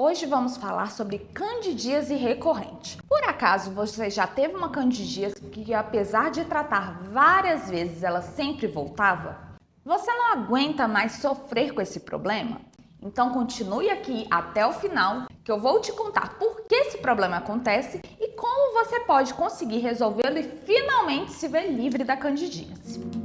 Hoje vamos falar sobre candidíase recorrente. Por acaso você já teve uma candidíase que, apesar de tratar várias vezes, ela sempre voltava? Você não aguenta mais sofrer com esse problema? Então continue aqui até o final, que eu vou te contar por que esse problema acontece e como você pode conseguir resolvê-lo e finalmente se ver livre da candidíase.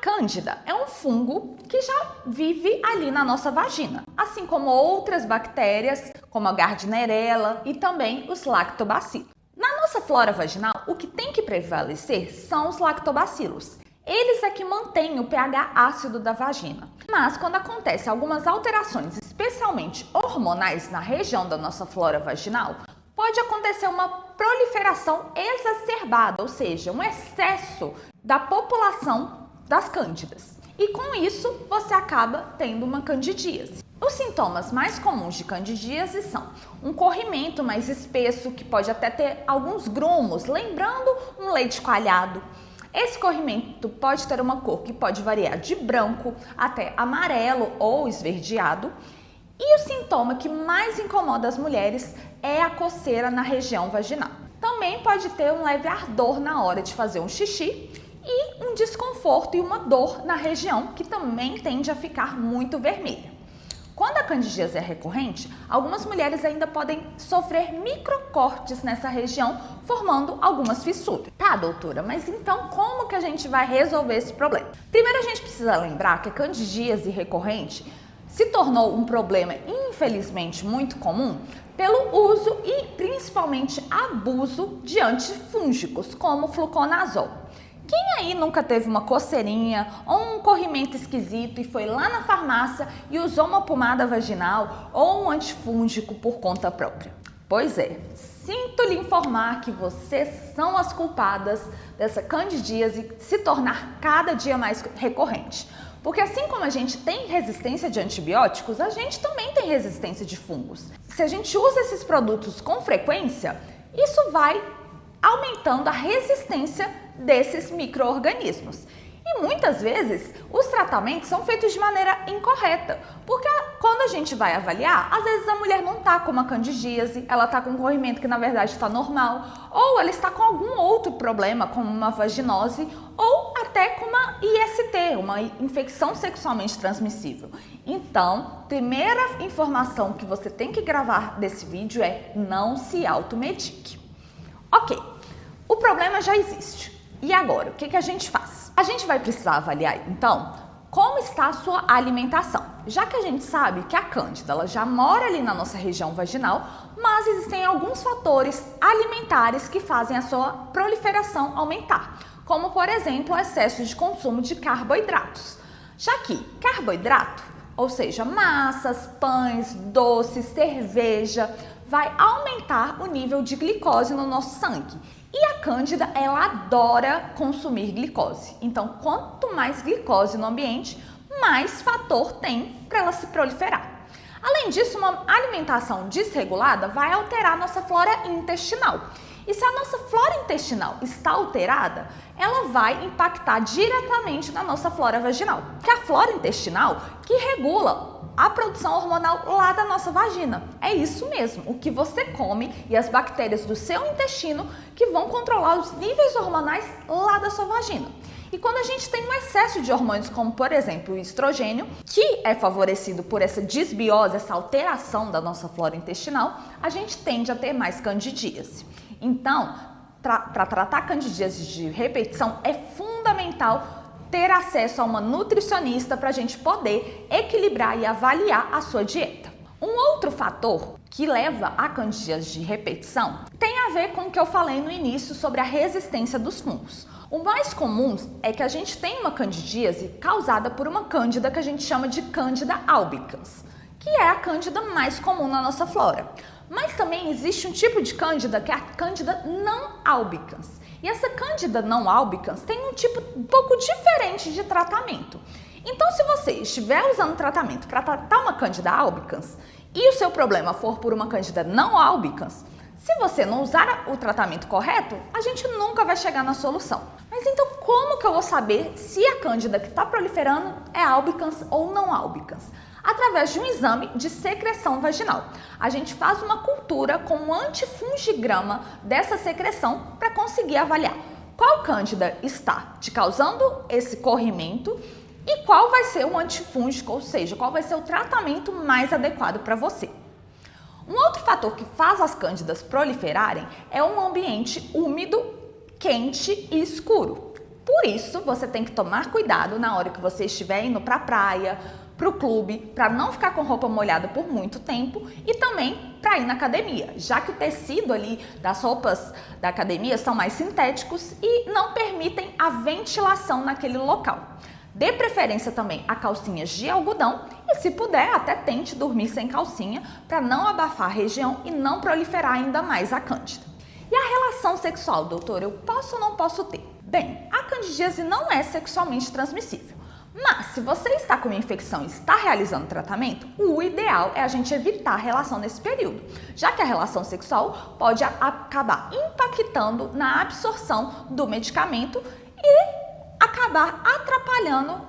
Cândida é um fungo que já vive ali na nossa vagina, assim como outras bactérias, como a Gardnerella e também os lactobacilos. Na nossa flora vaginal, o que tem que prevalecer são os lactobacilos. Eles é que mantêm o pH ácido da vagina. Mas quando acontecem algumas alterações, especialmente hormonais na região da nossa flora vaginal, pode acontecer uma proliferação exacerbada, ou seja, um excesso da população das cândidas. E com isso, você acaba tendo uma candidíase. Os sintomas mais comuns de candidíase são um corrimento mais espesso, que pode até ter alguns grumos, lembrando um leite coalhado. Esse corrimento pode ter uma cor que pode variar de branco até amarelo ou esverdeado. E o sintoma que mais incomoda as mulheres é a coceira na região vaginal. Também pode ter um leve ardor na hora de fazer um xixi e um desconforto e uma dor na região que também tende a ficar muito vermelha. Quando a candidíase é recorrente, algumas mulheres ainda podem sofrer microcortes nessa região, formando algumas fissuras. Tá, doutora, mas então como que a gente vai resolver esse problema? Primeiro a gente precisa lembrar que a candidíase recorrente se tornou um problema, infelizmente, muito comum pelo uso e principalmente abuso de antifúngicos, como o fluconazol. Quem aí nunca teve uma coceirinha ou um corrimento esquisito e foi lá na farmácia e usou uma pomada vaginal ou um antifúngico por conta própria? Pois é, sinto lhe informar que vocês são as culpadas dessa candidíase se tornar cada dia mais recorrente. Porque assim como a gente tem resistência de antibióticos, a gente também tem resistência de fungos. Se a gente usa esses produtos com frequência, isso vai aumentando a resistência desses micro-organismos. E muitas vezes os tratamentos são feitos de maneira incorreta, porque quando a gente vai avaliar, às vezes a mulher não está com uma candidíase, ela está com um corrimento que na verdade está normal, ou ela está com algum outro problema, como uma vaginose, ou até com uma IST, uma infecção sexualmente transmissível. Então, primeira informação que você tem que gravar desse vídeo é: não se automedique. Ok, o problema já existe. E agora, o que a gente faz? A gente vai precisar avaliar, então, como está a sua alimentação. Já que a gente sabe que a cândida ela já mora ali na nossa região vaginal, mas existem alguns fatores alimentares que fazem a sua proliferação aumentar, como, por exemplo, o excesso de consumo de carboidratos. Já que carboidrato, ou seja, massas, pães, doces, cerveja, vai aumentar o nível de glicose no nosso sangue. E a cândida, ela adora consumir glicose. Então, quanto mais glicose no ambiente, mais fator tem para ela se proliferar. Além disso, uma alimentação desregulada vai alterar a nossa flora intestinal. E se a nossa flora intestinal está alterada, ela vai impactar diretamente na nossa flora vaginal. Que é a flora intestinal que regula a produção hormonal lá da nossa vagina. É isso mesmo, o que você come e as bactérias do seu intestino que vão controlar os níveis hormonais lá da sua vagina. E quando a gente tem um excesso de hormônios, como por exemplo o estrogênio, que é favorecido por essa disbiose, essa alteração da nossa flora intestinal, a gente tende a ter mais candidíase. Então, para tratar candidíase de repetição, é fundamental ter acesso a uma nutricionista para a gente poder equilibrar e avaliar a sua dieta. Um outro fator que leva à candidíase de repetição tem a ver com o que eu falei no início sobre a resistência dos fungos. O mais comum é que a gente tenha uma candidíase causada por uma cândida que a gente chama de Candida albicans, que é a cândida mais comum na nossa flora. Mas também existe um tipo de cândida que é a Candida não albicans. E essa Candida não albicans tem um tipo um pouco diferente de tratamento. Então, se você estiver usando tratamento para tratar uma Candida albicans e o seu problema for por uma Candida não albicans, se Se você não usar o tratamento correto, a gente nunca vai chegar na solução. Mas então como que eu vou saber se a cândida que está proliferando é albicans ou não albicans? Através de um exame de secreção vaginal. A gente faz uma cultura com um antifungigrama dessa secreção para conseguir avaliar qual cândida está te causando esse corrimento e qual vai ser o antifúngico, ou seja, qual vai ser o tratamento mais adequado para você. Um outro fator que faz as cândidas proliferarem é um ambiente úmido, quente e escuro. Por isso, você tem que tomar cuidado na hora que você estiver indo para a praia, para o clube, para não ficar com roupa molhada por muito tempo e também para ir na academia, já que o tecido ali das roupas da academia são mais sintéticos e não permitem a ventilação naquele local. Dê preferência também a calcinhas de algodão e, se puder, até tente dormir sem calcinha para não abafar a região e não proliferar ainda mais a cândida. E a relação sexual, doutor, eu posso ou não posso ter? Bem, a candidíase não é sexualmente transmissível. Mas, se você está com uma infecção e está realizando tratamento, o ideal é a gente evitar a relação nesse período, já que a relação sexual pode acabar impactando na absorção do medicamento e acabar atrapalhando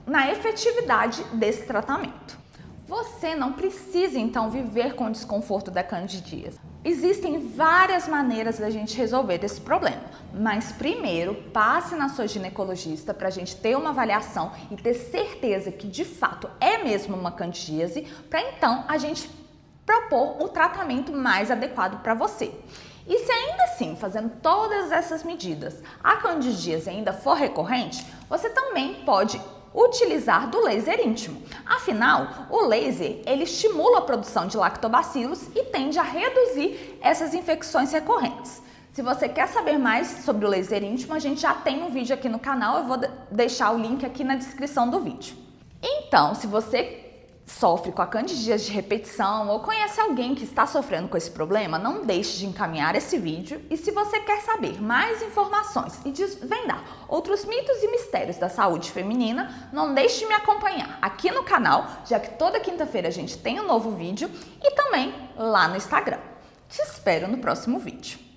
na efetividade desse tratamento. Você não precisa, então, viver com o desconforto da candidíase. Existem várias maneiras da gente resolver esse problema, mas primeiro passe na sua ginecologista para a gente ter uma avaliação e ter certeza que de fato é mesmo uma candidíase, para então a gente propor o tratamento mais adequado para você. E se ainda assim, fazendo todas essas medidas, a candidíase ainda for recorrente, você também pode utilizar do laser íntimo. Afinal, o laser ele estimula a produção de lactobacilos e tende a reduzir essas infecções recorrentes. Se você quer saber mais sobre o laser íntimo, a gente já tem um vídeo aqui no canal, eu vou deixar o link aqui na descrição do vídeo. Então, se você sofre com a candidíase de repetição ou conhece alguém que está sofrendo com esse problema, não deixe de encaminhar esse vídeo. E se você quer saber mais informações e desvendar outros mitos e mistérios da saúde feminina, não deixe de me acompanhar aqui no canal, já que toda quinta-feira a gente tem um novo vídeo, e também lá no Instagram. Te espero no próximo vídeo.